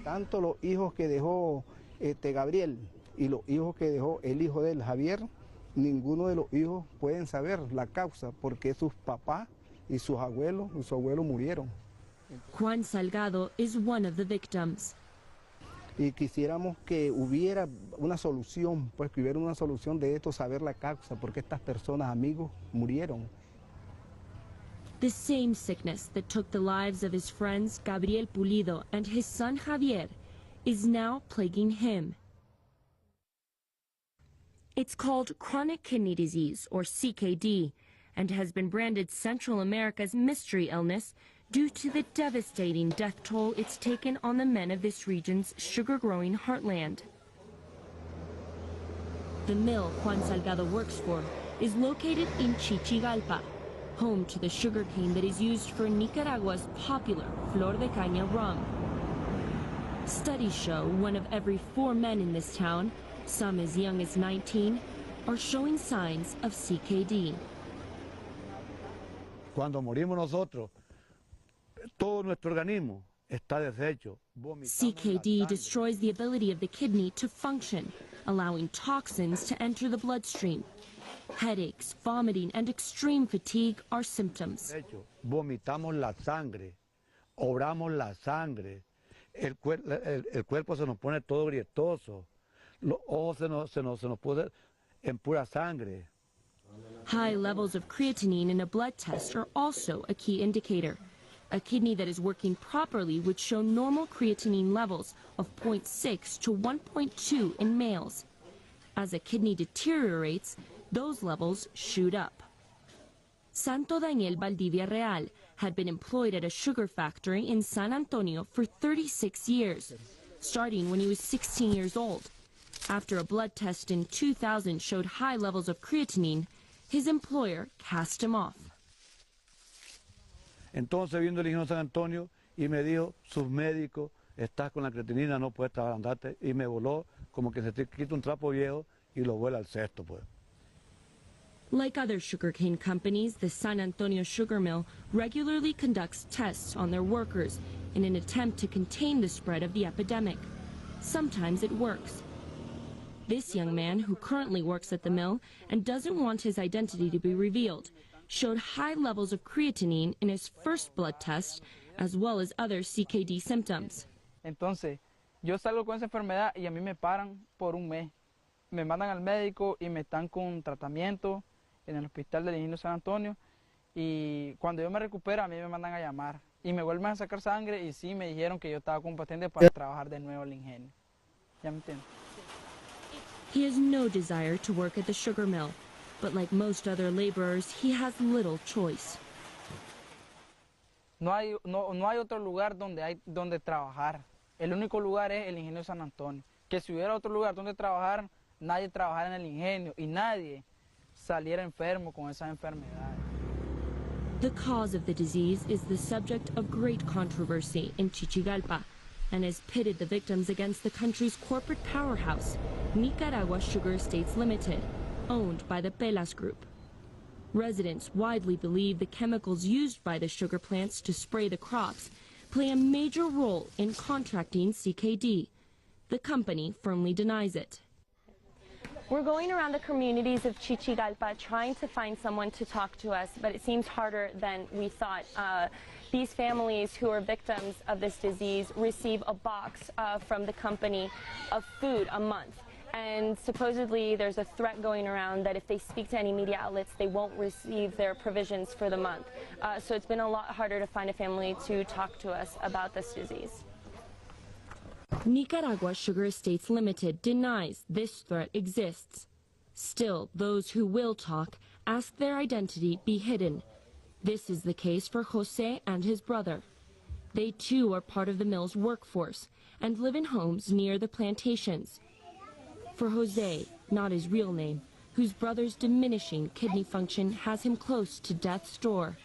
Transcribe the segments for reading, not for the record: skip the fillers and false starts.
Tanto los hijos que dejó Gabriel y los hijos que dejó el hijo de él, Javier, ninguno de los hijos pueden saber la causa porque sus papás y sus abuelos murieron. Juan Salgado is one of the victims. Y quisiéramos que hubiera una solución, pues que hubiera una solución de esto, saber la causa, porque estas personas, amigos, murieron. The same sickness that took the lives of his friends Gabriel Pulido and his son Javier is now plaguing him. It's called chronic kidney disease, or CKD, and has been branded Central America's mystery illness due to the devastating death toll it's taken on the men of this region's sugar-growing heartland. The mill Juan Salgado works for is located in Chichigalpa, home to the sugarcane that is used for Nicaragua's popular Flor de Caña rum. Studies show 1 of every 4 men in this town, some as young as 19, are showing signs of CKD. Cuando morimos nosotros, todo nuestro organismo está deshecho. CKD destroys the ability of the kidney to function, allowing toxins to enter the bloodstream. Headaches, vomiting, and extreme fatigue are symptoms. Vomitamos la sangre, obramos la sangre, el cuerpo se nos pone todo grietoso, los ojos se nos pone en pura sangre. High levels of creatinine in a blood test are also a key indicator. A kidney that is working properly would show normal creatinine levels of 0.6 to 1.2 in males. As a kidney deteriorates, those levels shoot up. Santo Daniel Valdivia Real had been employed at a sugar factory in San Antonio for 36 years, starting when he was 16 years old. After a blood test in 2000 showed high levels of creatinine, his employer cast him off. Entonces vino el ingeniero San Antonio y me dijo, sus médicos, estás con la creatinina, no puedes trabajar, andate, y me voló como que se te quita un trapo viejo y lo vuela al cesto, pues. Like other sugarcane companies, the San Antonio sugar mill regularly conducts tests on their workers in an attempt to contain the spread of the epidemic. Sometimes it works. This young man, who currently works at the mill and doesn't want his identity to be revealed, showed high levels of creatinine in his first blood test, as well as other CKD symptoms. Entonces, yo salgo con esa enfermedad y a mí me paran por un mes. Me mandan al médico y me están con tratamiento en el hospital del Ingenio San Antonio, y cuando yo me recupero a mí me mandan a llamar y me vuelven a sacar sangre y sí me dijeron que yo estaba competente para trabajar de nuevo en el ingenio. ¿Ya me entiendes? He has no desire to work at the sugar mill, but like most other laborers, he has little choice. No hay otro lugar donde trabajar. El único lugar es el Ingenio San Antonio. Que si hubiera otro lugar donde trabajar, nadie trabajara en el ingenio y nadie saliera enfermo con esas enfermedades. The cause of the disease is the subject of great controversy in Chichigalpa and has pitted the victims against the country's corporate powerhouse, Nicaragua Sugar Estates Limited, owned by the Pelas Group. Residents widely believe the chemicals used by the sugar plants to spray the crops play a major role in contracting CKD. The company firmly denies it. We're going around the communities of Chichigalpa trying to find someone to talk to us, but it seems harder than we thought. These families who are victims of this disease receive a box from the company of food a month. And supposedly there's a threat going around that if they speak to any media outlets, they won't receive their provisions for the month. So it's been a lot harder to find a family to talk to us about this disease. Nicaragua Sugar Estates Limited denies this threat exists. Still, those who will talk ask their identity be hidden. This is the case for Jose and his brother. They too are part of the mill's workforce and live in homes near the plantations. For Jose, not his real name, whose brother's diminishing kidney function has him close to death's door,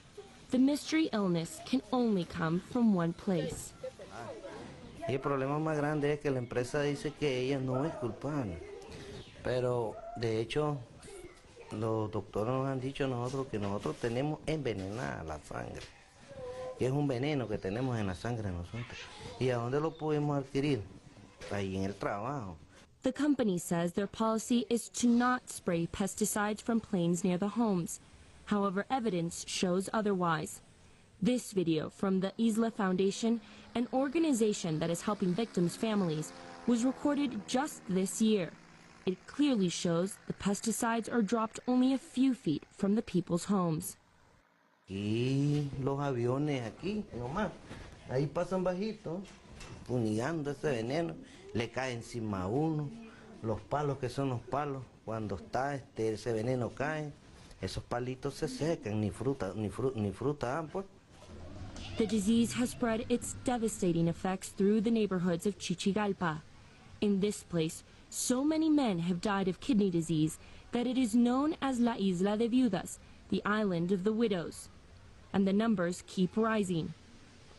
the mystery illness can only come from one place. Y el problema más grande es que la empresa dice que ella no es culpable, pero de hecho los doctores nos han dicho a nosotros que nosotros tenemos envenenada la sangre que es un veneno que tenemos en la sangre nosotros. ¿Y a dónde lo pudimos adquirir? Ahí en el trabajo. The company says their policy is to not spray pesticides from planes near the homes. However, evidence shows otherwise. This video from the Isla Foundation, an organization that is helping victims' families, was recorded just this year. It clearly shows the pesticides are dropped only a few feet from the people's homes. Y los aviones aquí, nomás, ahí pasan bajitos, fumigando ese veneno, le cae encima a uno, los palos que son los palos, cuando está ese veneno cae, esos palitos se secan, ni fruta dan, pues. The disease has spread its devastating effects through the neighborhoods of Chichigalpa. In this place, so many men have died of kidney disease that it is known as La Isla de Viudas, the island of the widows. And the numbers keep rising.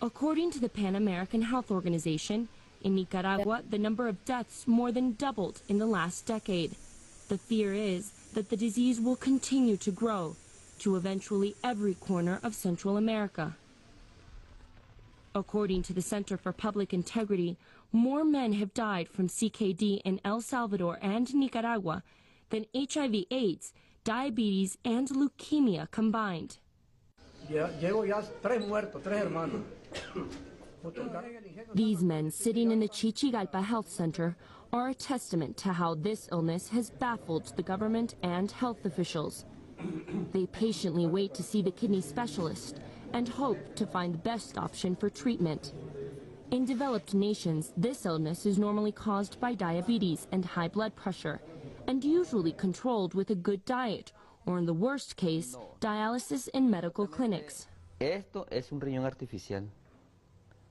According to the Pan American Health Organization, in Nicaragua, the number of deaths more than doubled in the last decade. The fear is that the disease will continue to grow to eventually every corner of Central America. According to the Center for Public Integrity, more men have died from CKD in El Salvador and Nicaragua than HIV/AIDS, diabetes, and leukemia combined. Llevo ya 3 muertos, 3 hermanos. These men sitting in the Chichigalpa Health Center are a testament to how this illness has baffled the government and health officials. They patiently wait to see the kidney specialist and hope to find the best option for treatment. In developed nations, this illness is normally caused by diabetes and high blood pressure, and usually controlled with a good diet, or in the worst case, dialysis in medical clinics. Esto es un riñón artificial,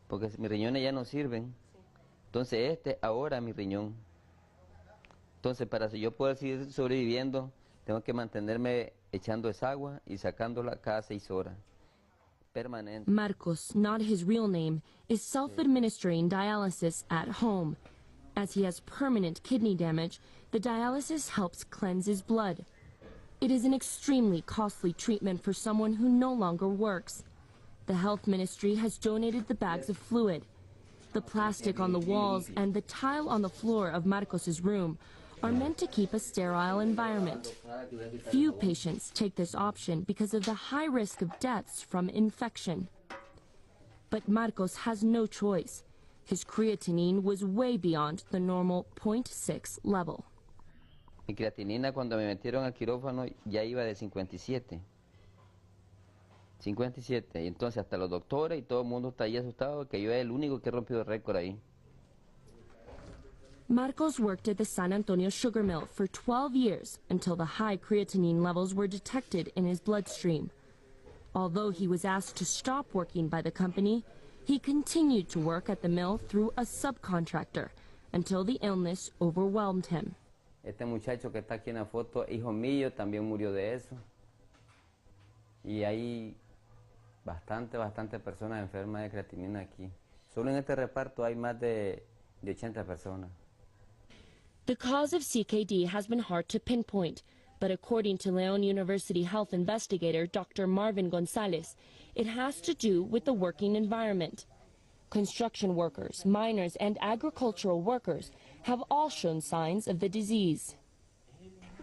porque mis riñones ya no sirven. Entonces ahora es mi riñón. Entonces para yo poder seguir sobreviviendo, tengo que mantenerme echando esa agua y sacándola cada 6 horas. Permanente. Marcos, not his real name, is self-administering dialysis at home. As he has permanent kidney damage, the dialysis helps cleanse his blood. It is an extremely costly treatment for someone who no longer works. The health ministry has donated the bags of fluid. The plastic on the walls and the tile on the floor of Marcos's room are meant to keep a sterile environment. Few patients take this option because of the high risk of deaths from infection. But Marcos has no choice. His creatinine was way beyond the normal 0.6 level. Mi creatinina cuando me metieron al quirófano ya iba de 57. 57. Y entonces hasta los doctores y todo el mundo está ahí asustado que yo era el único que he rompido el récord ahí. Marcos worked at the San Antonio sugar mill for 12 years until the high creatinine levels were detected in his bloodstream. Although he was asked to stop working by the company, he continued to work at the mill through a subcontractor until the illness overwhelmed him. Este muchacho que está aquí en la foto, hijo mío, también murió de eso. Y hay bastante personas enfermas de creatinina aquí. Solo en este reparto hay más de 80 personas. The cause of CKD has been hard to pinpoint, but according to León University health investigator Dr. Marvin Gonzalez, it has to do with the working environment. Construction workers, miners, and agricultural workers have all shown signs of the disease.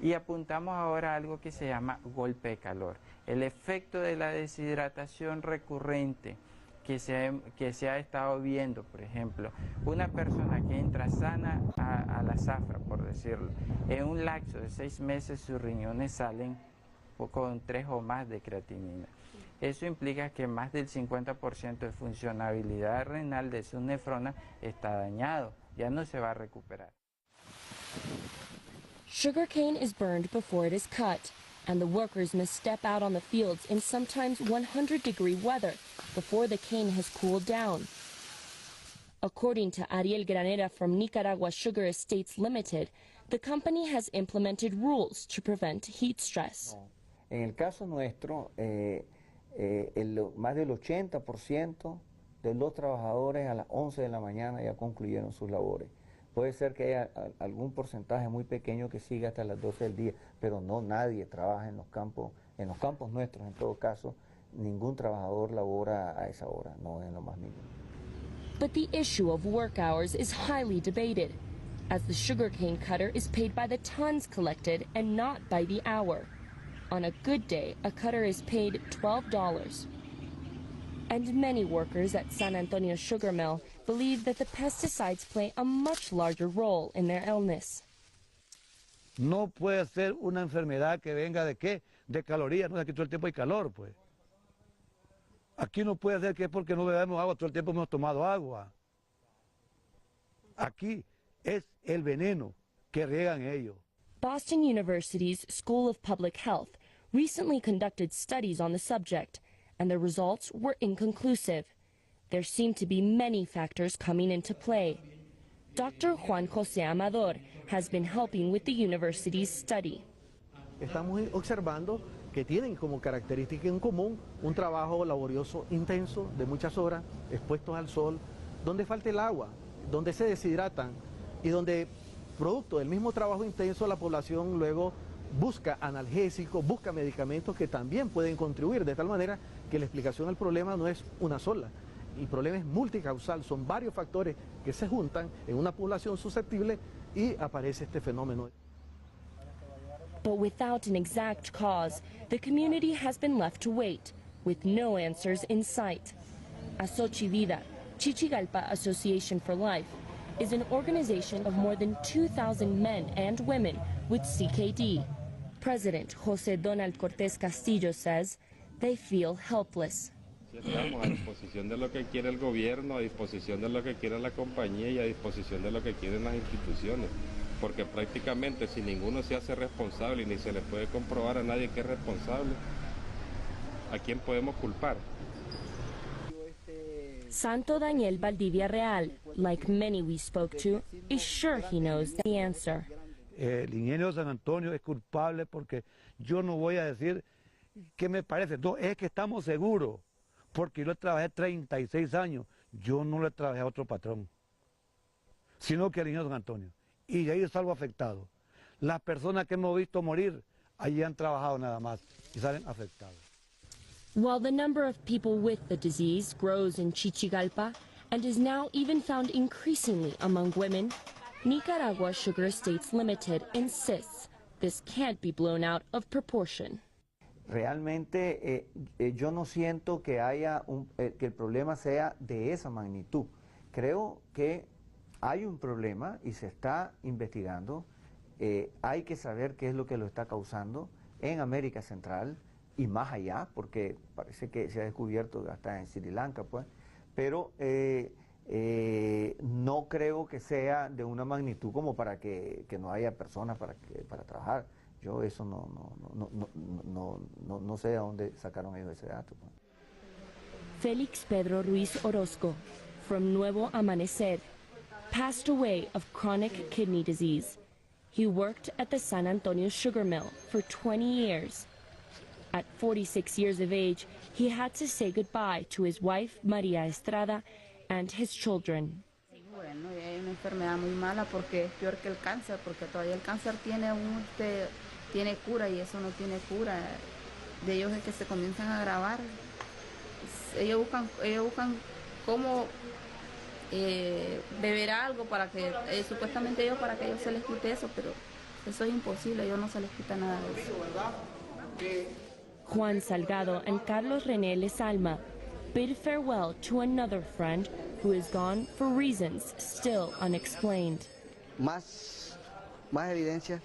Y apuntamos ahora a algo que se llama golpe de calor, el efecto de la deshidratación recurrente que se ha estado viendo, por ejemplo, una persona que entra sana a la zafra, por decirlo, en un lapso de 6 meses sus riñones salen con 3 o más de creatinina. Eso implica que más del 50% de funcionabilidad renal de sus nefronas está dañado, ya no se va a recuperar. Sugarcane is burned before it is cut, and the workers must step out on the fields in sometimes 100-degree weather before the cane has cooled down. According to Ariel Granera from Nicaragua Sugar Estates Limited, the company has implemented rules to prevent heat stress. En el caso nuestro, más del 80% de los trabajadores a las 11 de la mañana ya concluyeron sus labores. Puede ser que haya algún porcentaje muy pequeño que siga hasta las 12 del día, pero no nadie trabaja en los campos nuestros, en todo caso, ningún trabajador labora a esa hora, no en lo más mínimo. But the issue of work hours is highly debated, as the sugarcane cutter is paid by the tons collected and not by the hour. On a good day, a cutter is paid $12. And many workers at San Antonio Sugar Mill believe that the pesticides play a much larger role in their illness. No puede ser una enfermedad que venga de qué, de calorías, no, aquí todo el tiempo hay calor, pues. Aquí no puede ser que es porque no bebemos agua, todo el tiempo hemos tomado agua. Aquí es el veneno que riegan ellos. Boston University's School of Public Health recently conducted studies on the subject, and the results were inconclusive. There seem to be many factors coming into play. Dr. Juan José Amador has been helping with the university's study. Estamos observando que tienen como característica en común un trabajo laborioso intenso de muchas horas, expuestos al sol, donde falta el agua, donde se deshidratan y donde, producto del mismo trabajo intenso, la población luego busca analgésicos, busca medicamentos que también pueden contribuir, de tal manera que la explicación al problema no es una sola. El problema es multicausal, son varios factores que se juntan en una población susceptible y aparece este fenómeno. But without an exact cause, the community has been left to wait, with no answers in sight. Asochivida, Chichigalpa Association for Life, is an organization of more than 2,000 men and women with CKD. President José Donald Cortés Castillo says they feel helpless. Estamos a disposición de lo que quiere el gobierno, a disposición de lo que quiere la compañía y a disposición de lo que quieren las instituciones. Porque prácticamente si ninguno se hace responsable y ni se le puede comprobar a nadie que es responsable, ¿a quién podemos culpar? Santo Daniel Valdivia Real, like many we spoke to, is sure he knows the answer. El ingeniero San Antonio es culpable porque yo no voy a decir qué me parece, no, es que estamos seguros, porque yo trabajé 36 años, yo no le trabajé a otro patrón, sino que al ingeniero San Antonio. Y de ahí salgo afectado. Las personas que hemos visto morir, allí han trabajado nada más y salen afectados. While the number of people with the disease grows in Chichigalpa and is now even found increasingly among women, Nicaragua Sugar Estates Limited insists this can't be blown out of proportion. Realmente yo no siento que haya que el problema sea de esa magnitud. Creo que hay un problema y se está investigando. Hay que saber qué es lo que lo está causando en América Central y más allá, porque parece que se ha descubierto hasta en Sri Lanka, pues. Pero no creo que sea de una magnitud como para que no haya personas para trabajar. Yo eso no sé a dónde sacaron ellos ese dato, pues. Félix Pedro Ruiz Orozco, from Nuevo Amanecer, passed away of chronic kidney disease. He worked at the San Antonio Sugar Mill for 20 years. At 46 years of age, he had to say goodbye to his wife, María Estrada, and his children. Bueno, es una enfermedad muy mala porque es peor que el cáncer, porque todavía el cáncer tiene cura y eso no tiene cura. De ellos es que se comienzan a agravar. Ellos buscan cómo beber algo para que, supuestamente ellos, para que ellos se les quite eso, pero eso es imposible, a ellos no se les quita nada de eso. Juan Salgado and Carlos René Lesalma bid farewell to another friend who is gone for reasons still unexplained. Más evidencia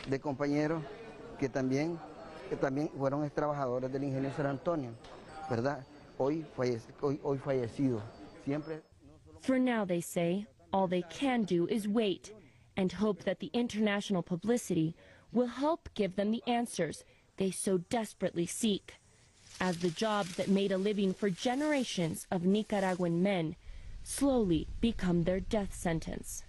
de compañeros que también fueron trabajadores del ingenio San Antonio, ¿verdad? Hoy fallecido. Siempre. For now, they say, all they can do is wait and hope that the international publicity will help give them the answers they so desperately seek, as the jobs that made a living for generations of Nicaraguan men slowly become their death sentence.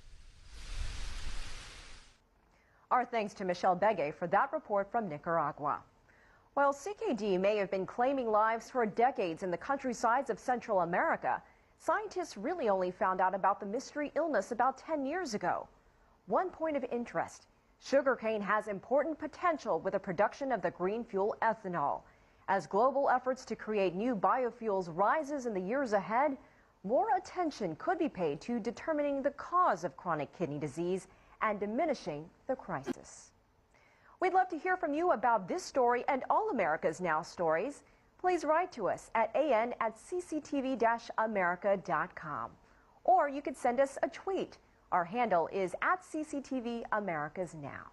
Our thanks to Michelle Begay for that report from Nicaragua. While CKD may have been claiming lives for decades in the countrysides of Central America, scientists really only found out about the mystery illness about 10 years ago. One point of interest, sugarcane has important potential with the production of the green fuel ethanol. As global efforts to create new biofuels rises in the years ahead, more attention could be paid to determining the cause of chronic kidney disease and diminishing the crisis. We'd love to hear from you about this story and all America's Now stories. Please write to us at an@cctv-america.com. Or you could send us a tweet. Our handle is @CCTV-AmericasNow.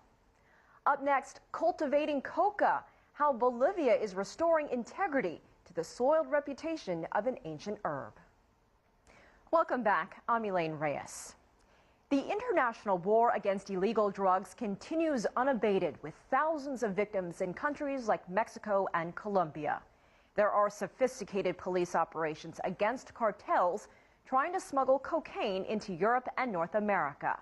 Up next, cultivating coca, how Bolivia is restoring integrity to the soiled reputation of an ancient herb. Welcome back. I'm Elaine Reyes. The international war against illegal drugs continues unabated, with thousands of victims in countries like Mexico and Colombia. There are sophisticated police operations against cartels trying to smuggle cocaine into Europe and North America.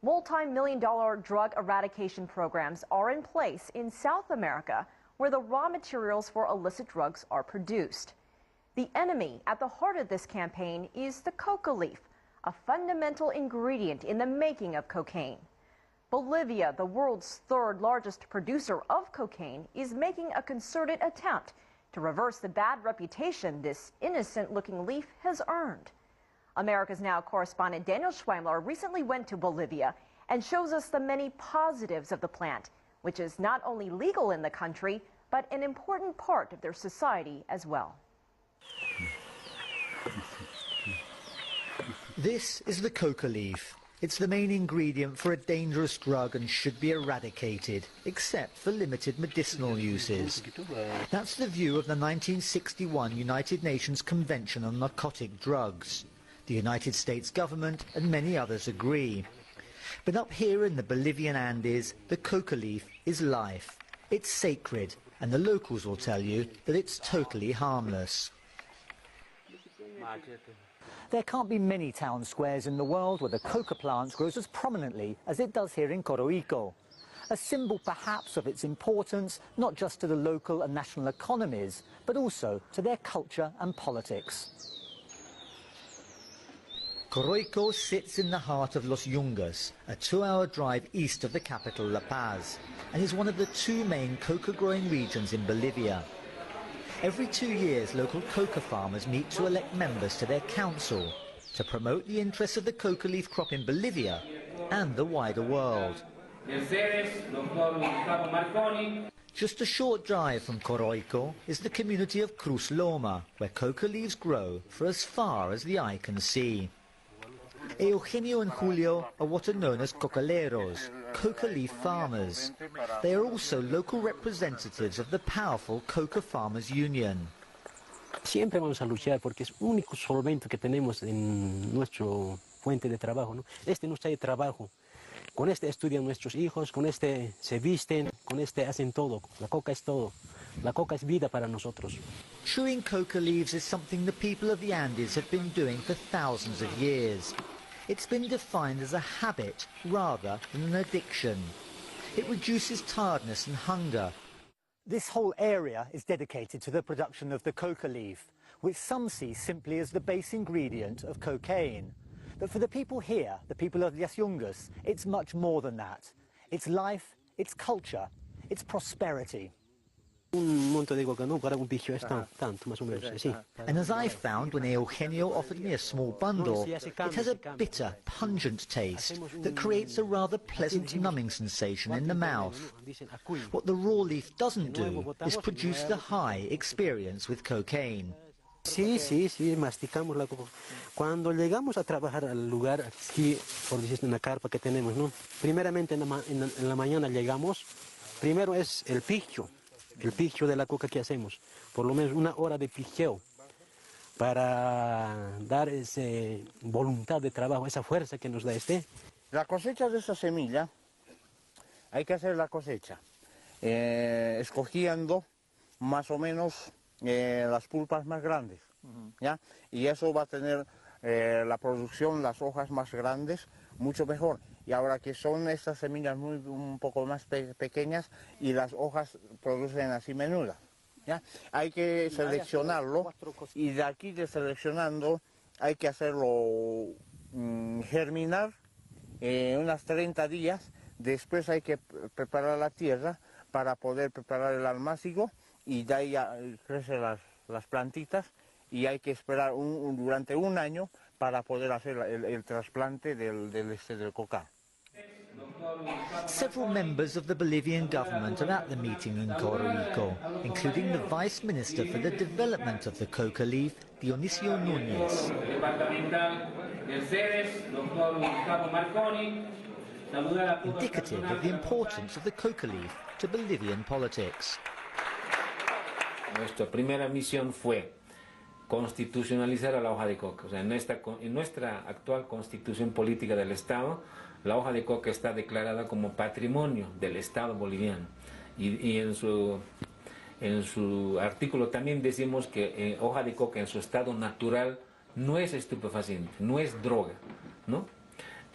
Multi-million-dollar drug eradication programs are in place in South America, where the raw materials for illicit drugs are produced. The enemy at the heart of this campaign is the coca leaf, a fundamental ingredient in the making of cocaine. Bolivia, the world's third largest producer of cocaine, is making a concerted attempt to reverse the bad reputation this innocent-looking leaf has earned. America's Now correspondent Daniel Schweimler recently went to Bolivia and shows us the many positives of the plant, which is not only legal in the country, but an important part of their society as well. This is the coca leaf. It's the main ingredient for a dangerous drug and should be eradicated, except for limited medicinal uses. That's the view of the 1961 United Nations Convention on Narcotic Drugs. The United States government and many others agree. But up here in the Bolivian Andes, the coca leaf is life. It's sacred, and the locals will tell you that it's totally harmless. There can't be many town squares in the world where the coca plant grows as prominently as it does here in Coroico. A symbol perhaps of its importance, not just to the local and national economies, but also to their culture and politics. Coroico sits in the heart of Los Yungas, a 2-hour drive east of the capital La Paz, and is one of the 2 main coca-growing regions in Bolivia. Every 2 years, local coca farmers meet to elect members to their council to promote the interests of the coca leaf crop in Bolivia and the wider world. Just a short drive from Coroico is the community of Cruz Loma, where coca leaves grow for as far as the eye can see. Eugenio and Julio are what are known as cocaleros, coca leaf farmers. They are also local representatives of the powerful Coca Farmers Union. Siempre vamos a luchar porque es el único solvente que tenemos en nuestro fuente de trabajo, ¿no? Este nos trae trabajo. Con este estudian nuestros hijos, con este se visten, con este hacen todo. La coca es todo. La coca es vida para nosotros. Chewing coca leaves is something the people of the Andes have been doing for thousands of years. It's been defined as a habit rather than an addiction. It reduces tiredness and hunger. This whole area is dedicated to the production of the coca leaf, which some see simply as the base ingredient of cocaine. But for the people here, the people of Las Yungas, it's much more than that. It's life, it's culture, it's prosperity. Un monte de coca, ¿no? Para un picho es tanto, más o menos, sí. And as I found when Eugenio offered me a small bundle, it has a bitter, pungent taste that creates a rather pleasant numbing sensation in the mouth. What the raw leaf doesn't do is produce the high experience with cocaine. Sí, sí, sí, masticamos la coca. Cuando llegamos a trabajar al lugar, aquí, por decir, en la carpa que tenemos, ¿no? Primeramente en la mañana llegamos, primero es el picho de la coca que hacemos, por lo menos 1 hora de picheo, para dar esa voluntad de trabajo, esa fuerza que nos da este. La cosecha de esa semilla, hay que hacer la cosecha, escogiendo más o menos las pulpas más grandes, ¿ya? Y eso va a tener la producción, las hojas más grandes, mucho mejor. Y ahora que son estas semillas un poco más pequeñas y las hojas producen así menudas, ¿ya? Hay que seleccionarlo y de aquí de seleccionando hay que hacerlo germinar unas 30 días. Después hay que preparar la tierra para poder preparar el almácigo y de ahí ya crecen las plantitas y hay que esperar durante un año para poder hacer el trasplante del coca. Several members of the Bolivian government are at the meeting in Puerto Rico, including the Vice Minister for the Development of the Coca leaf, Dionisio Núñez. Indicative of the importance of the coca leaf to Bolivian politics. Nuestra primera misión fue constitucionalizar a la hoja de coca. O sea, en nuestra actual constitución política del Estado, la hoja de coca está declarada como patrimonio del Estado boliviano. Y en su artículo también decimos que hoja de coca en su estado natural no es estupefaciente, no es droga, ¿no?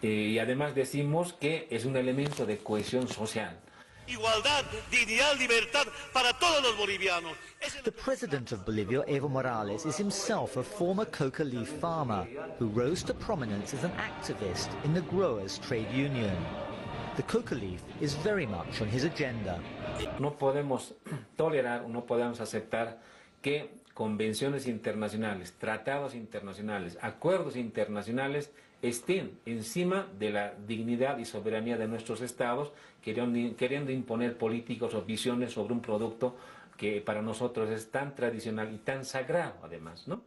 Y además decimos que es un elemento de cohesión social. Igualdad, dignidad, libertad para todos los bolivianos. The president of Bolivia, Evo Morales, is himself a former coca leaf farmer who rose to prominence as an activist in the growers' trade union. The coca leaf is very much on his agenda. No podemos tolerar, no podemos aceptar que convenciones internacionales, tratados internacionales, acuerdos internacionales estén encima de la dignidad y soberanía de nuestros estados, queriendo imponer políticas o visiones sobre un producto que para nosotros es tan tradicional y tan sagrado además, ¿no?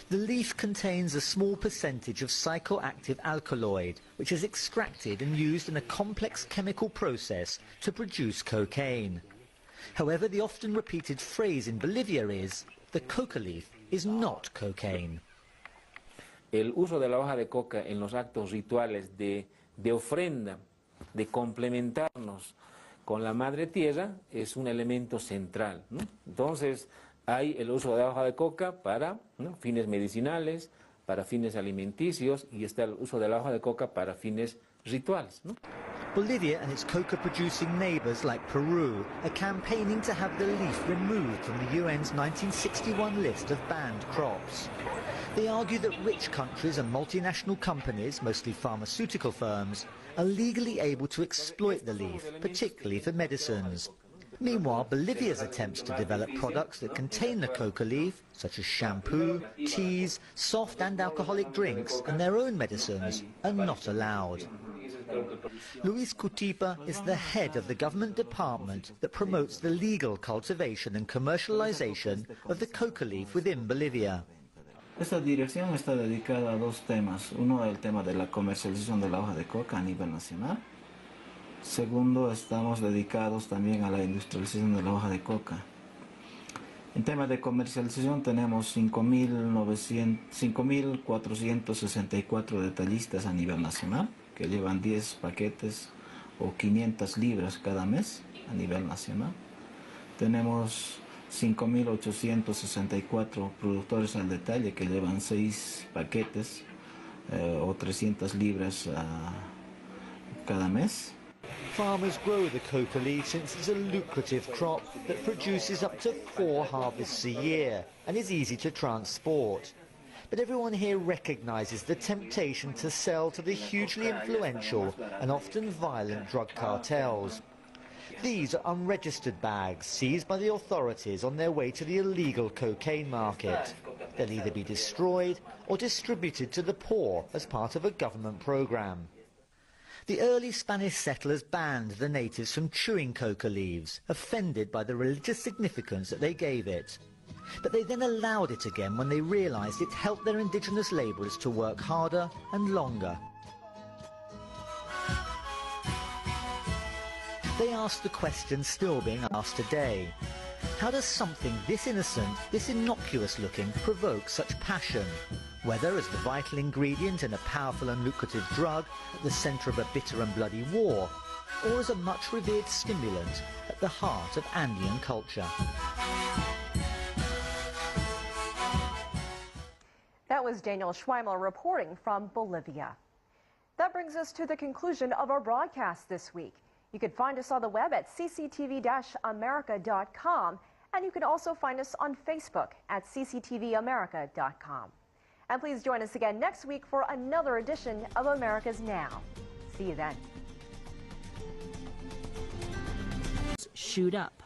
The leaf contains a small percentage of psychoactive alkaloid, which is extracted and used in a complex chemical process to produce cocaine. However, the often repeated phrase in Bolivia is, the coca leaf is not cocaine. El uso de la hoja de coca en los actos rituales de ofrenda, de complementarnos con la madre tierra, es un elemento central, ¿no? Entonces, hay el uso de la hoja de coca para, ¿no?, fines medicinales, para fines alimenticios, y está el uso de la hoja de coca para fines rituales, ¿no? Bolivia and its coca-producing neighbours like Peru are campaigning to have the leaf removed from the UN's 1961 list of banned crops. They argue that rich countries and multinational companies, mostly pharmaceutical firms, are legally able to exploit the leaf, particularly for medicines. Meanwhile, Bolivia's attempts to develop products that contain the coca leaf, such as shampoo, teas, soft and alcoholic drinks, and their own medicines, are not allowed. Luis Cutipa is the head of the government department that promotes the legal cultivation and commercialization of the coca leaf within Bolivia. Esta dirección está dedicada a dos temas. Uno, el tema de la comercialización de la hoja de coca a nivel nacional. Segundo, estamos dedicados también a la industrialización de la hoja de coca. En tema de comercialización tenemos 5.464 detallistas a nivel nacional, que llevan 10 paquetes o 500 libras cada mes a nivel nacional. Tenemos 5.864 productores al detalle que llevan 6 paquetes o 300 libras cada mes. Farmers grow the coca leaf since it's a lucrative crop that produces up to 4 harvests a year and is easy to transport. But everyone here recognises the temptation to sell to the hugely influential and often violent drug cartels. These are unregistered bags seized by the authorities on their way to the illegal cocaine market. They'll either be destroyed or distributed to the poor as part of a government programme. The early Spanish settlers banned the natives from chewing coca leaves, offended by the religious significance that they gave it. But they then allowed it again when they realised it helped their indigenous labourers to work harder and longer. They asked the question still being asked today. How does something this innocent, this innocuous looking, provoke such passion? Whether as the vital ingredient in a powerful and lucrative drug at the centre of a bitter and bloody war, or as a much revered stimulant at the heart of Andean culture. That was Daniel Schweimel reporting from Bolivia. That brings us to the conclusion of our broadcast this week. You can find us on the web at cctv-america.com, and you can also find us on Facebook at cctvamerica.com. And please join us again next week for another edition of America's Now. See you then. Shoot up.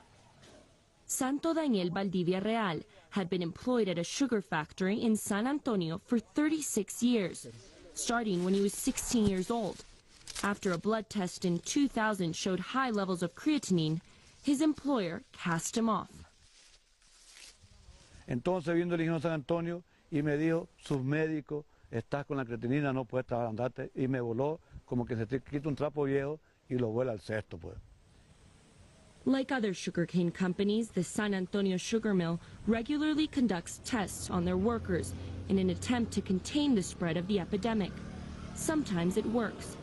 Santo Daniel Valdivia Real had been employed at a sugar factory in San Antonio for 36 years, starting when he was 16 years old. After a blood test in 2000 showed high levels of creatinine, his employer cast him off. Entonces vino el ingeniero San Antonio y me dijo, sus médicos, estás con la creatinina, no puedes trabajar, andate, y me voló como que se te quita un trapo viejo y lo vuela al cesto, pues. Like other sugarcane companies, the San Antonio sugar mill regularly conducts tests on their workers in an attempt to contain the spread of the epidemic. Sometimes it works.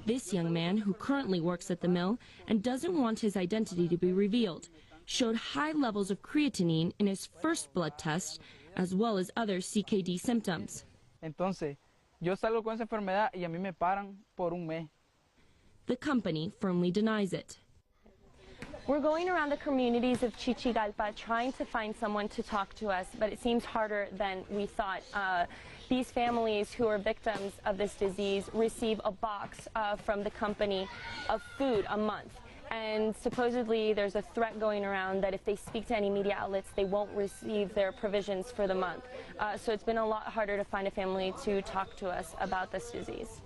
This young man, who currently works at the mill and doesn't want his identity to be revealed, showed high levels of creatinine in his first blood test, as well as other CKD symptoms. Entonces, yo salgo con esa enfermedad y a mí me paran por un mes. The company firmly denies it. We're going around the communities of Chichigalpa trying to find someone to talk to us, but it seems harder than we thought. These families who are victims of this disease receive a box from the company of food a month. And supposedly there's a threat going around that if they speak to any media outlets, they won't receive their provisions for the month. So it's been a lot harder to find a family to talk to us about this disease.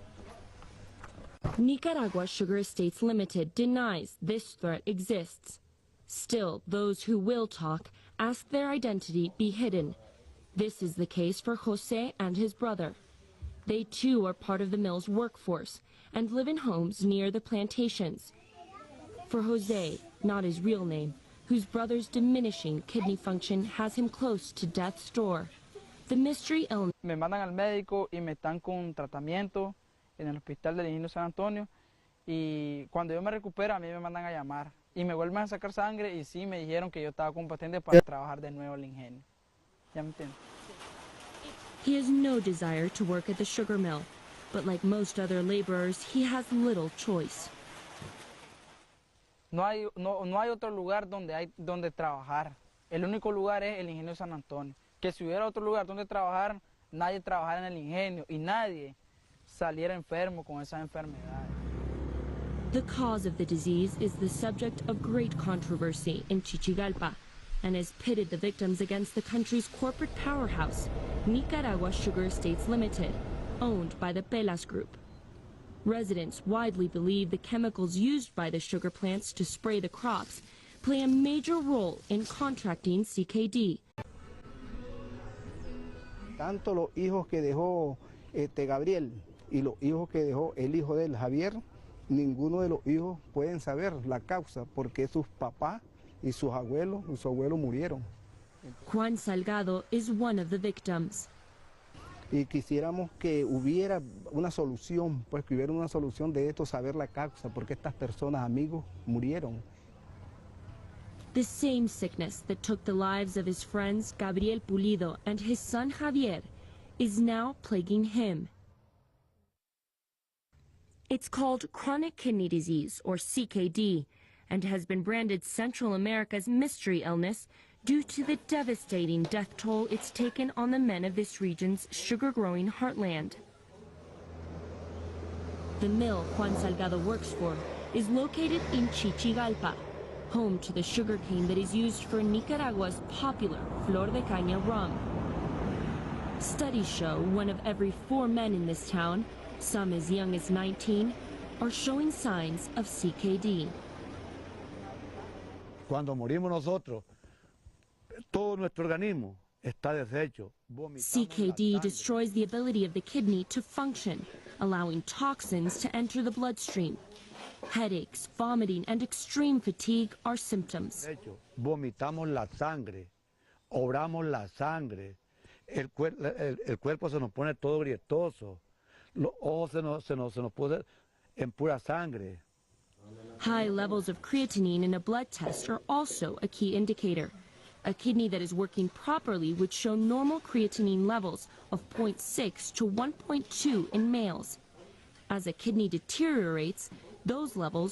Nicaragua Sugar Estates Limited denies this threat exists. Still, those who will talk ask their identity be hidden. This is the case for Jose and his brother. They too are part of the mill's workforce and live in homes near the plantations. For Jose, not his real name, whose brother's diminishing kidney function has him close to death's door, the mystery illness... Me mandan al médico y me están con tratamiento en el hospital del Ingenio San Antonio, y cuando yo me recupero a mí me mandan a llamar y me vuelven a sacar sangre y sí me dijeron que yo estaba competente para trabajar de nuevo el ingenio. ¿Ya me entiendes? He has no desire to work at the sugar mill, but like most other laborers, he has little choice. No hay otro lugar donde trabajar. El único lugar es el Ingenio San Antonio. Que si hubiera otro lugar donde trabajar, nadie trabajara en el ingenio y nadie saliera enfermo con esas enfermedades. The cause of the disease is the subject of great controversy in Chichigalpa and has pitted the victims against the country's corporate powerhouse, Nicaragua Sugar Estates Limited, owned by the Pelas Group. Residents widely believe the chemicals used by the sugar plants to spray the crops play a major role in contracting CKD. Tanto los hijos que dejó Gabriel y los hijos que dejó el hijo de él, Javier, ninguno de los hijos pueden saber la causa porque sus papás y sus abuelos murieron. Juan Salgado is one of the victims. Y quisiéramos que hubiera una solución, pues que hubiera una solución de esto, saber la causa, porque estas personas, amigos, murieron. The same sickness that took the lives of his friends Gabriel Pulido and his son Javier is now plaguing him. It's called chronic kidney disease, or CKD, and has been branded Central America's mystery illness due to the devastating death toll it's taken on the men of this region's sugar-growing heartland. The mill Juan Salgado works for is located in Chichigalpa, home to the sugarcane that is used for Nicaragua's popular Flor de Caña rum. Studies show 1 of every 4 men in this town, some as young as 19, are showing signs of CKD. Cuando morimos nosotros, todo nuestro organismo está deshecho. CKD destroys the ability of the kidney to function, allowing toxins to enter the bloodstream. Headaches, vomiting, and extreme fatigue are symptoms. Vomitamos la sangre, obramos la sangre, el cuerpo se nos pone todo grietoso, los ojos se nos pone en pura sangre. High levels of creatinine in a blood test are also a key indicator. A kidney that is working properly would show normal creatinine levels of 0.6 to 1.2 in males. As a kidney deteriorates, those levels